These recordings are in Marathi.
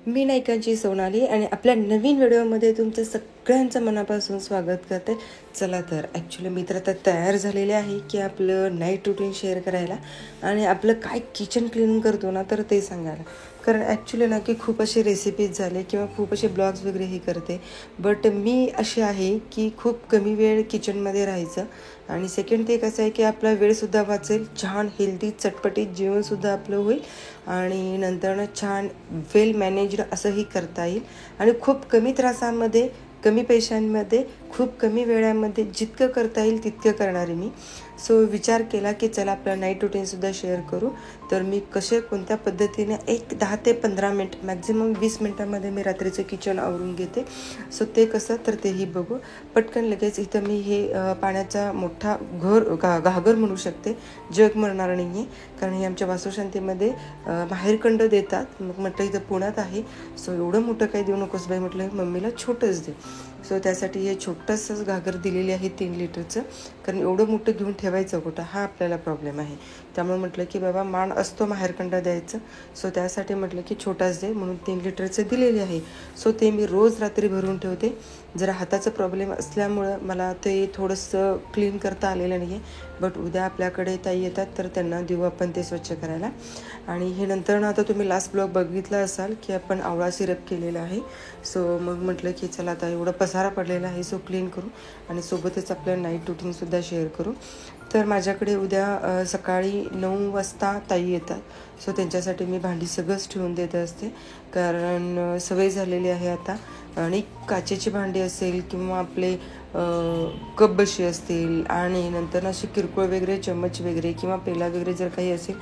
मी नायिकांची सोनाली आणि आपल्या नवीन व्हिडिओमध्ये तुमचं सगळ्यांचं मनापासून स्वागत करते. चला तर ॲक्च्युली मी तर आता तयार झालेले आहे की आपलं नाईट रुटीन शेअर करायला आणि आपलं काय किचन क्लीन करतो ना तर ते सांगायला. कारण ॲक्च्युली ना की खूप असे रेसिपीज झाले किंवा खूप असे ब्लॉग्स वगैरेही करते, बट मी अशी आहे की खूप कमी वेळ किचनमध्ये राहायचं. आणि सेकंड ते कसं आहे की आपला वेळसुद्धा वाचेल, छान हेल्दी चटपटीत जेवणसुद्धा आपलं होईल आणि नंतरनं छान वेल मॅनेज्ड असंही करता येईल आणि खूप कमी त्रासामध्ये, कमी पैशांमध्ये, खूप कमी वेळामध्ये जितकं करता येईल तितकं करणारे मी. सो विचार केला की चला आपलं नाईट रुटीनसुद्धा शेअर करू. तर मी कसे कोणत्या पद्धतीने 10 ते 15 मिनिट, मॅक्झिमम 20 मिनटामध्ये मी रात्रीचं किचन आवरून घेते. सो ते कसं तर तेही बघू. पटकन लगेच इथं मी हे पाण्याचा मोठा घागर म्हणू शकते, जग म्हणणार नाही आहे, कारण हे आमच्या वास्तुशांतीमध्ये माहेरखंड देतात. मग म्हटलं इथं पुण्यात आहे, सो एवढं मोठं काही देऊ नकोस बाई, म्हटलं मम्मीला छोटंच दे. सो त्यासाठी हे छोटंसंच घागर दिलेली आहे 3 लिटरचं, कारण एवढं मोठं घेऊन ठेवायचं कुठं हा आपल्याला प्रॉब्लेम आहे. त्यामुळे म्हटलं की बाबा मान असतो माहेरखंड द्यायचं, सो त्यासाठी म्हटलं की छोटाच दे म्हणून 3 लिटरचं दिलेले आहे. सो ते मी रोज रात्री भरून ठेवते. जरा हाताचा प्रॉब्लेम असल्यामुळं मला ते थोडंसं क्लीन करता आलेलं नाही आहे, बट उद्या आपल्याकडे ताई येतात तर त्यांना देऊ आपण ते स्वच्छ करायला. आणि हे नंतर ना आता तुम्ही लास्ट ब्लॉग बघितला असाल की आपण आवळा सिरप केलेला आहे. सो मग म्हटलं की चला आता एवढं पसारा पडलेला आहे, सो क्लीन करू आणि सोबतच आपलं नाईट रुटीनसुद्धा शेअर करू. तर माझ्याकडे उद्या सकाळी 9 वाजता ताई येतात. सो त्यांच्यासाठी मी भांडी सगळंच ठेवून देत असते, कारण सवय झालेली आहे आता. आणि काचेची भांडी असेल किंवा आपले कप बशी असतील आणि नंतर असे किरकोळ वगैरे चम्मच वगैरे किंवा पेला वगैरे जर काही असेल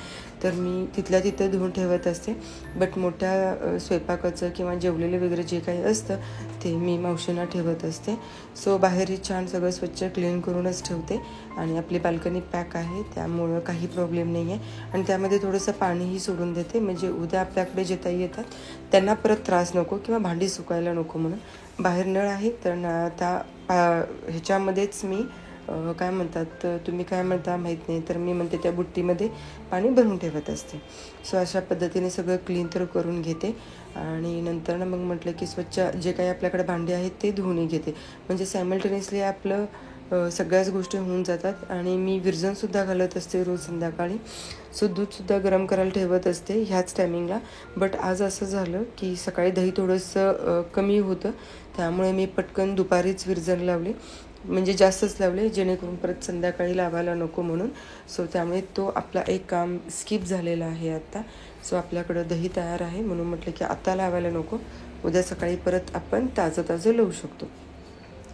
तर मी तिथल्या तिथं धुवून ठेवत असते. बट मोठ्या स्वयंपाकाचं किंवा जेवलेले वगैरे जे काही असतं ते मी मावशींना ठेवत असते. सो बाहेरही छान सगळं स्वच्छ क्लीन करूनच ठेवते. आणि आपली बाल्कनी पॅक आहे त्यामुळं काही प्रॉब्लेम नाही आहे. आणि त्यामध्ये थोडंसं पाणीही सोडून देते, म्हणजे उद्या आपल्याकडे जे ताई येतात त्यांना परत त्रास नको किंवा भांडी सुकायला नको म्हणून. बाहेर नळ आहे तर आता ह्याच्यामध्येच मी काय म्हणतात, तुम्ही काय म्हणता माहीत नाही, तर मी म्हणते त्या बुट्टीमध्ये पाणी भरून ठेवत असते. सो अशा पद्धतीने सगळं क्लीन तर करून घेते आणि नंतर मग म्हटलं की स्वच्छ जे काही आपल्याकडे भांडी आहेत ते धुवूनही घेते, म्हणजे सायमल्टेनियसली आपलं सगळ्याच गोष्टी होऊन जातात. आणि मी विरजनसुद्धा घालत असते रोज संध्याकाळी. सो दूधसुद्धा गरम करायला ठेवत असते ह्याच टायमिंगला. बट आज असं झालं की सकाळी दही थोडंसं कमी होतं, त्यामुळे मी पटकन दुपारीच विरजन लावले, म्हणजे जास्तच लावले जेणेकरून परत संध्याकाळी लावायला नको म्हणून. सो त्यामुळे तो आपला एक काम स्किप झालेला आहे आता. सो आपल्याकडं दही तयार आहे म्हणून म्हटलं की आता लावायला नको, उद्या सकाळी परत आपण ताजं लावू शकतो.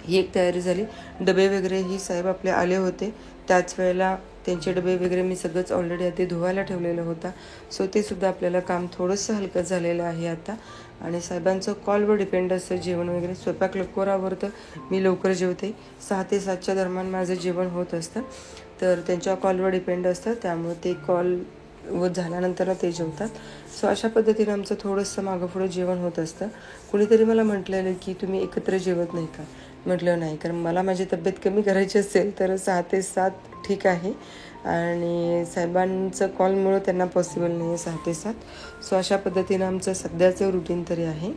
ही एक तयारी झाली. डबे वगैरेही साहेब आपले आले होते, त्याच वेळेला त्यांचे डबे वगैरे मी सगळंच ऑलरेडी आधी धुवायला ठेवलेलं होता. सो ते सुद्धा आपल्याला काम थोडंसं हलकं झालेलं आहे आता. आणि साहेबांचं कॉलवर डिपेंड असतं जेवण वगैरे. स्वयंपाक लवकर आवरतं, मी लवकर जेवते, 6 ते 7च्या दरम्यान माझं जेवण होत असतं. तर त्यांच्या कॉलवर डिपेंड असतं, त्यामुळे ते कॉल झाल्यानंतर ते जेवतात. सो अशा पद्धतीने आमचं थोडंसं मागं पुढं जेवण होत असतं. कुणीतरी मला म्हटलेलं की तुम्ही एकत्र जेवत नाही का? म्हटलं नाही, कारण मला माझी तब्येत कमी करायची असेल तर 6 ते 7 ठीक आहे, आणि साहेबांचं कॉलमुळं त्यांना पॉसिबल नाही आहे 6 ते 7. सो अशा पद्धतीनं आमचं सध्याचं रुटीन तरी आहे.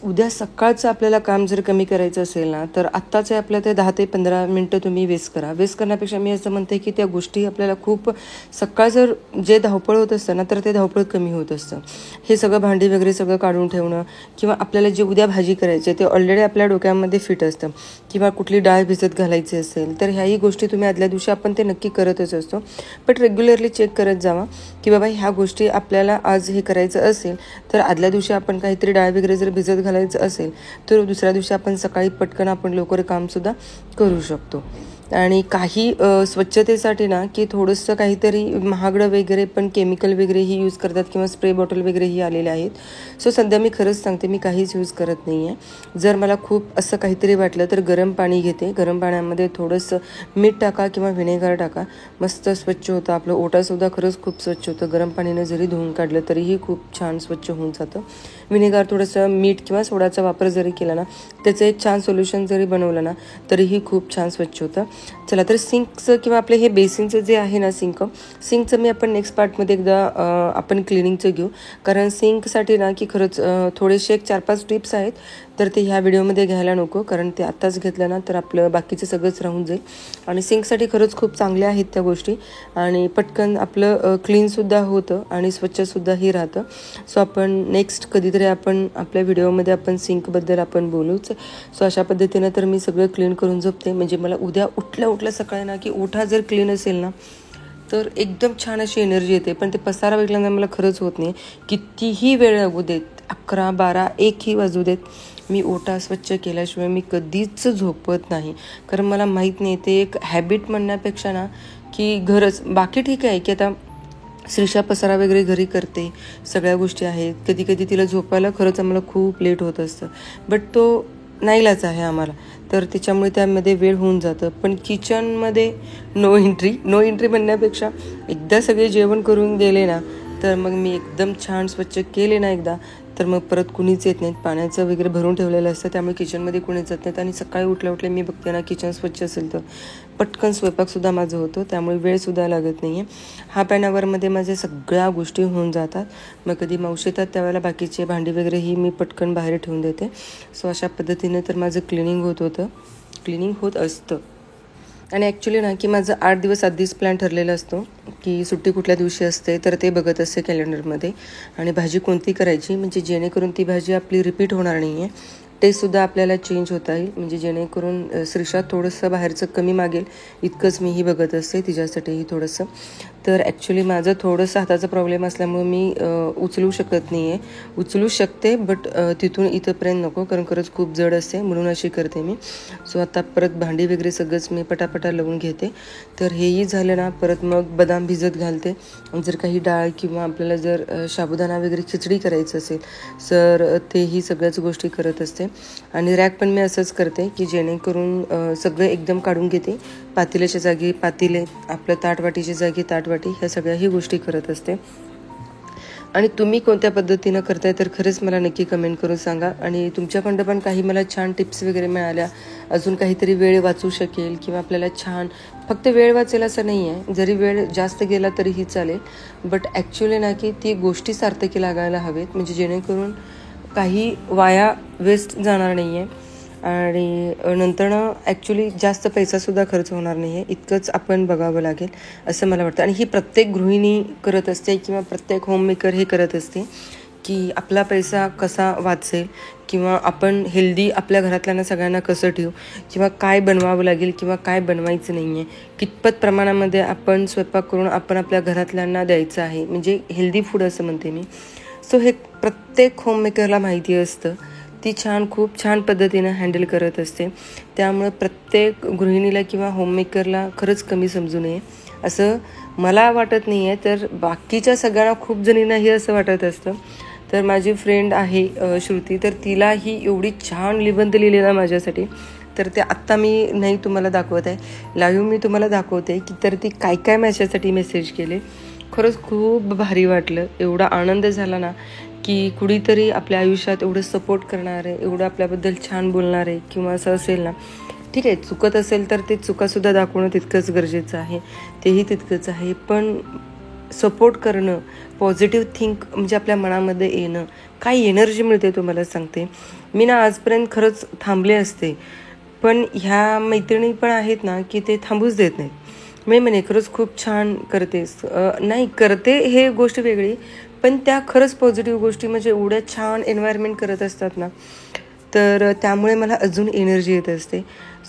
उद्या सकाळचं आपल्याला काम जर कमी करायचं असेल ना तर आत्ताचे आपल्या ते 10 ते 15 मिनटं तुम्ही वेस्ट करा. वेस्ट करण्यापेक्षा मी असं म्हणते की त्या गोष्टी आपल्याला खूप सकाळ जर जे धावपळ होत असतं ना तर ते धावपळ कमी होत असतं. हे सगळं भांडी वगैरे सगळं काढून ठेवणं किंवा आपल्याला जे उद्या भाजी करायची ते ऑलरेडी आपल्या डोक्यामध्ये फिट असतं, किंवा कुठली डाळ भिजत घालायची असेल तर ह्याही गोष्टी तुम्ही आदल्या दिवशी आपण ते नक्की करतच असतो. बट रेग्युलरली चेक करत जावा की बाबा ह्या गोष्टी आपल्याला आज हे करायचं असेल तर आदल्या दिवशी आपण काहीतरी डाळ वगैरे जर भिजत घालायचं असेल तर दुसऱ्या दिवशी आपण सकाळी पटकन आपण लवकर कामसुद्धा करू शकतो. आणि काही स्वच्छतेसाठी ना की थोडंसं काहीतरी महागडं वगैरे पण केमिकल वगैरेही यूज करतात किंवा स्प्रे बॉटल वगैरेही आलेले आहेत. सो सध्या मी खरंच सांगते मी काहीच यूज करत नाही आहे. जर मला खूप असं काहीतरी वाटलं तर गरम पाणी घेते, गरम पाण्यामध्ये थोडंसं मीठ टाका किंवा व्हिनेगर टाका, मस्त स्वच्छ होतं. आपलं ओटासुद्धा खरंच खूप स्वच्छ होतं, गरम पाणीनं जरी धुवून काढलं तरीही खूप छान स्वच्छ होऊन जातं. व्हिनेगर थोडंसं मीठ किंवा सोडाचा वापर जरी केला ना, त्याचं एक छान सोल्युशन जरी बनवलं ना तरीही खूप छान स्वच्छ होतं. चला तर सिंकचं किंवा आपलं हे बेसिनचं जे आहे ना सिंकचं मी आपण नेक्स्ट पार्टमध्ये एकदा आपण क्लिनिंगचं घेऊ. कारण सिंकसाठी ना की खरंच थोडेसे 4-5 टिप्स आहेत, तर ते ह्या व्हिडिओमध्ये घ्यायला नको, कारण ते आत्ताच घेतलं ना तर आपलं बाकीचं सगळंच राहून जाईल. आणि सिंकसाठी खरंच खूप चांगल्या आहेत त्या गोष्टी, आणि पटकन आपलं क्लीनसुद्धा होतं आणि स्वच्छसुद्धाही राहतं. सो आपण नेक्स्ट कधीतरी आपण आपल्या व्हिडिओमध्ये आपण सिंकबद्दल आपण बोलूच. सो अशा पद्धतीनं तर मी सगळं क्लीन करून झोपते, म्हणजे मला उद्या उठल्या सकाळी ना की ओठा जर क्लीन असेल ना तर एकदम छान अशी एनर्जी येते. पण ते पसारा बघितल्यानं मला खरंच होत नाही. कितीही वेळ लागू देत, 11, 12, 1ही वाजू देत, मी ओटा स्वच्छ केल्याशिवाय मी कधीच झोपत नाही. कारण मला माहीत नाही, ते एक हॅबिट म्हणण्यापेक्षा ना की गरज. बाकी ठीक आहे की आता श्रीषा पसारा वगैरे घरी करते, सगळ्या गोष्टी आहेत, कधी कधी तिला झोपायला खरंच आम्हाला खूप लेट होत असतं, बट तो नाईलाज आहे आम्हाला, तर त्याच्यामुळे त्यामध्ये वेळ होऊन जातं. पण किचनमध्ये नो एंट्री म्हणण्यापेक्षा एकदा सगळे जेवण करून गेले ना तर मग मी एकदम छान स्वच्छ केले ना एकदा, तर मग परत कुणीच येत नाहीत. पाण्याचं वगैरे भरून ठेवलेलं असतं, त्यामुळे किचनमध्ये कुणीच जात नाहीत. आणि सकाळी उठल्या मी बघते ना किचन स्वच्छ असेल तर पटकन स्वयंपाकसुद्धा माझं होतं, त्यामुळे वेळसुद्धा लागत नाही आहे. हाफ ॲन आवरमध्ये माझ्या सगळ्या गोष्टी होऊन जातात. मग कधी मावशी येतात त्यावेळेला बाकीचे भांडी वगैरे ही मी पटकन बाहेर ठेवून देते. सो अशा पद्धतीने तर माझं क्लिनिंग होत असतं. आणि ॲक्च्युली ना की माझं 8 दिवस आधीच प्लॅन ठरलेला असतो की सुट्टी कुठल्या दिवशी असते, तर ते बघत असते कॅलेंडरमध्ये. आणि भाजी कोणती करायची, म्हणजे जेणेकरून ती भाजी आपली रिपीट होणार नाही आहे, टेस्टसुद्धा आपल्याला चेंज होता येईल. म्हणजे जेणेकरून श्रीषा थोडंसं बाहेरचं कमी मागेल इतकंच मीही बघत असते, तिच्यासाठीही थोडंसं. तर ॲक्च्युली माझं थोडंसं हाताचा प्रॉब्लेम असल्यामुळं मी उचलू शकत नाही आहे. उचलू शकते बट तिथून इथंपर्यंत नको, कारण खरंच खूप जड असते, म्हणून अशी करते मी. सो आता परत भांडी वगैरे सगळंच मी पटापटा लावून घेते. तर हेही झालं ना परत मग बदाम भिजत घालते. जर काही डाळ किंवा आपल्याला जर साबुदाणा वगैरे खिचडी करायचं असेल तर तेही सगळ्याच गोष्टी करत असते. आणि रॅक पण मी असंच करते की जेणेकरून सगळं एकदम काढून घेते. पातेल्याच्या जागी पातेले, आपलं ताटवाटीच्या जागी ताटवाटी, ह्या सगळ्याही गोष्टी करत असते. आणि तुम्ही कोणत्या पद्धतीनं करताय तर खरंच मला नक्की कमेंट करून सांगा. आणि तुमच्याकडं पण काही मला छान टिप्स वगैरे मिळाल्या, अजून काहीतरी वेळ वाचू शकेल किंवा आपल्याला छान, फक्त वेळ वाचेल असं नाही आहे, जरी वेळ जास्त गेला तरीही चालेल, बट ॲक्च्युली ना की ती गोष्टी सार्थकी लागायला हवेत, म्हणजे जेणेकरून काही वाया वेस्ट जाणार नाही आहे. आणि नंतरनं ॲक्च्युली जास्त पैसासुद्धा खर्च होणार नाही आहे, इतकंच आपण बघावं लागेल असं मला वाटतं. आणि ही प्रत्येक गृहिणी करत असते किंवा प्रत्येक होममेकर हे करत असते की आपला पैसा कसा वाचेल किंवा आपण हेल्दी आपल्या घरातल्यांना सगळ्यांना कसं ठेवू, किंवा काय बनवावं लागेल किंवा काय बनवायचं नाही आहे, कितपत प्रमाणामध्ये आपण स्वयंपाक करून आपण आपल्या घरातल्यांना द्यायचं आहे, म्हणजे हेल्दी फूड असं म्हणते मी. सो हे प्रत्येक होममेकरला माहिती असतं, ती खूप छान पद्धतीनं हँडल करत असते. त्यामुळे प्रत्येक गृहिणीला किंवा होममेकरला खरंच कमी समजू नये असं मला वाटत नाही आहे, तर बाकीच्या सगळ्यांना खूप जणींनाही असं वाटत असतं. तर माझी फ्रेंड आहे श्रुती, तर तिलाही एवढी छान निबंध लिहिलेला माझ्यासाठी, तर ते आत्ता मी नाही तुम्हाला दाखवत आहे, लाईव्ह मी तुम्हाला दाखवते की तर ती काय माझ्यासाठी मेसेज केले. खरंच खूप भारी वाटलं, एवढा आनंद झाला ना की कुणीतरी आपल्या आयुष्यात एवढं सपोर्ट करणार आहे, एवढं आपल्याबद्दल छान बोलणार आहे किंवा असं असेल ना. ठीक आहे, चुकत असेल तर ते चुकासुद्धा दाखवणं तितकंच गरजेचं आहे, तेही तितकंच आहे. पण सपोर्ट करणं, पॉझिटिव्ह थिंक म्हणजे आपल्या मनामध्ये येणं, काय एनर्जी मिळते तुम्हाला सांगते. मी ना आजपर्यंत खरंच थांबले असते, पण ह्या मैत्रिणी पण आहेत ना की ते थांबूच देत नाहीत. मी म्हणे खरंच खूप छान करतेस, नाही करते हे गोष्ट वेगळी, पण त्या खरंच पॉझिटिव्ह गोष्टी म्हणजे एवढ्या छान एन्व्हायरमेंट करत असतात ना, तर त्यामुळे मला अजून एनर्जी येत असते.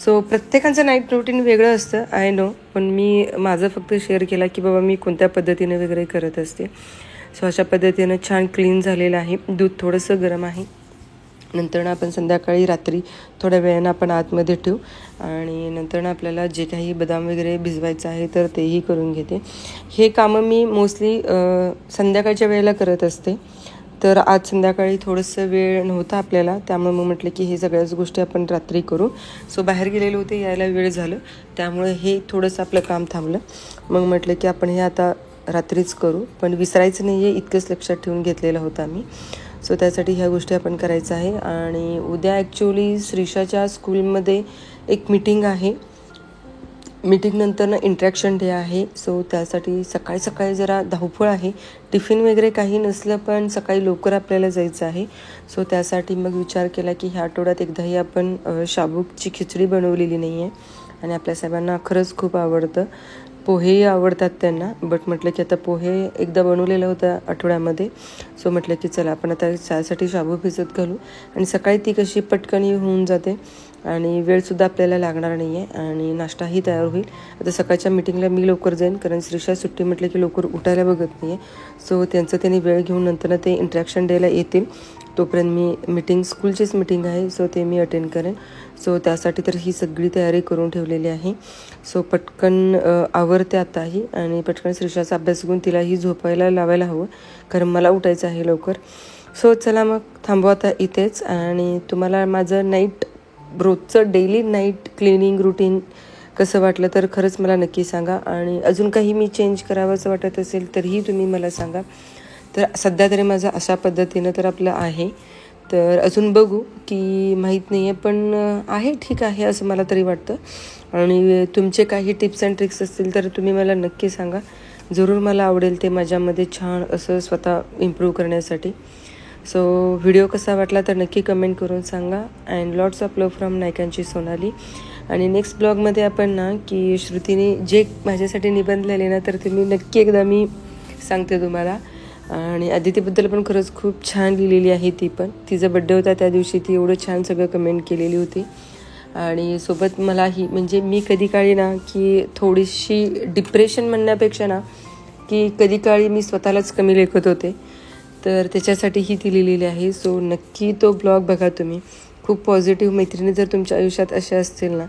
सो प्रत्येकाचं नाईट रुटीन वेगळं असतं, आय नो, पण मी माझं फक्त शेअर केला की बाबा मी कोणत्या पद्धतीने वगैरे करत असते. सो अशा पद्धतीनं छान क्लीन झालेलं आहे. दूध थोडंसं गरम आहे, नंतर आपण संध्याकाळी रात्री थोड्या वेळानं आपण आतमध्ये ठेवू. आणि नंतर आपल्याला जे काही बदाम वगैरे भिजवायचं आहे तर तेही करून घेते. हे कामं मी मोस्टली संध्याकाळच्या वेळेला करत असते, तर आज संध्याकाळी थोडंसं वेळ नव्हता आपल्याला, त्यामुळे मग म्हटलं की हे सगळ्याच गोष्टी आपण रात्री करू. सो बाहेर गेलेले होते, यायला वेळ झालं, त्यामुळे हे थोडंसं आपलं काम थांबलं. मग म्हटलं की आपण हे आता रात्रीच करू, पण विसरायचं नाही आहे इतकंच लक्षात ठेवून घेतलेलं होतं आम्ही. सो त्यासाठी ह्या गोष्टी आपण करायचं आहे. आणि उद्या ॲक्च्युली श्रीषाच्या स्कूलमध्ये एक मीटिंग आहे, मीटिंगनंतर ना इंट्रॅक्शन डे आहे. सो त्यासाठी सकाळी सकाळी जरा धावपळ आहे. टिफिन वगैरे काही नसलं पण सकाळी लवकर आपल्याला जायचं आहे. सो त्यासाठी मग विचार केला की ह्या आठवड्यात एकदाही आपण शाबूची खिचडी बनवलेली नाही आहे आणि आपल्या साहेबांना खरंच खूप आवडतं. पोहेही आवडतात त्यांना, बट म्हटलं की आता पोहे एकदा बनवलेलं होतं आठवड्यामध्ये. सो म्हटलं की चला आपण आता त्यासाठी शाबू भिजत घालू आणि सकाळी ती कशी पटकनी होऊन जाते आणि वेळसुद्धा आपल्याला लागणार नाही आहे आणि नाश्ताही तयार होईल. आता सकाळच्या मीटिंगला मी लवकर जाईन कारण श्रीषा सुट्टी म्हटलं की लवकर उठायला बघत नाही आहे. सो त्यांचं त्यांनी वेळ घेऊन नंतर ते इंट्रॅक्शन डेला येतील. तोपर्यंत मी मीटिंग स्कूलचीच मीटिंग आहे सो ते मी अटेंड करेन. सो त्यासाठी तर ही सगळी तयारी करून ठेवलेली आहे. सो पटकन आवरते आताही आणि पटकन श्रीषाचा अभ्यास घेऊन तिलाही झोपायला लावायला हवं कारण मला उठायचं आहे लवकर. सो चला मग थांबू आता इथेच आणि तुम्हाला माझं रोजचं डेली नाईट क्लिनिंग रुटीन कसं वाटलं तर खरंच मला नक्की सांगा आणि अजून काही मी चेंज करावंसं वाटत असेल तरीही तुम्ही मला सांगा. तर सध्या तरी माझं अशा पद्धतीनं तर आपलं आहे. तर अजून बघू की माहीत नाही आहे पण आहे ठीक आहे असं मला तरी वाटतं. आणि तुमचे काही टिप्स अँड ट्रिक्स असतील तर तुम्ही मला नक्की सांगा. जरूर मला आवडेल ते माझ्यामध्ये छान असं स्वतः इम्प्रूव्ह करण्यासाठी. सो व्हिडिओ कसा वाटला तर नक्की कमेंट करून सांगा. And lots of love from नायकांची सोनाली. आणि नेक्स्ट ब्लॉगमध्ये आपण ना की श्रुतीने जे माझ्यासाठी निबंध लिहिले ना तर ते मी नक्की एकदा मी सांगते तुम्हाला. आणि अदितीबद्दल पण खरंच खूप छान लिहिलेली आहे ती पण. तिचा बड्डे होता त्या दिवशी ती एवढं छान सगळं कमेंट केलेली होती. आणि सोबत मलाही म्हणजे मी कधी काळी ना की थोडीशी डिप्रेशन म्हणण्यापेक्षा ना की कधी काळी मी स्वतःलाच कमी लेखत होते तर त्याच्यासाठीही ती लिहिलेली आहे. सो नक्की तो ब्लॉग बघा तुम्ही. खूप पॉझिटिव्ह मैत्रिणी जर तुमच्या आयुष्यात अशा असतील ना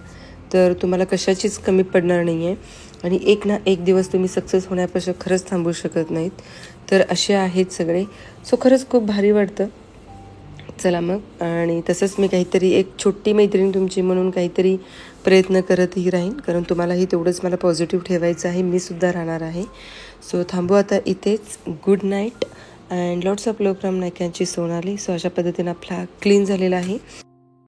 तर तुम्हाला कशाचीच कमी पडणार नाही आहे आणि एक ना एक दिवस तुम्ही सक्सेस होण्यापासून खरंच थांबू शकत नाहीत. तर असे आहेत सगळे. सो खरंच खूप भारी वाटतं. चला मग आणि तसंच मी काहीतरी एक छोटी मैत्रीण तुमची म्हणून काहीतरी प्रयत्न करतही राहीन कारण तुम्हालाही तेवढंच मला पॉझिटिव्ह ठेवायचं आहे. मी सुद्धा राहणार आहे. सो थांबू आता इथेच. Good night and lots of love from नायकांची सोनाली. सो अशा पद्धतीनं आपला क्लीन झालेला आहे.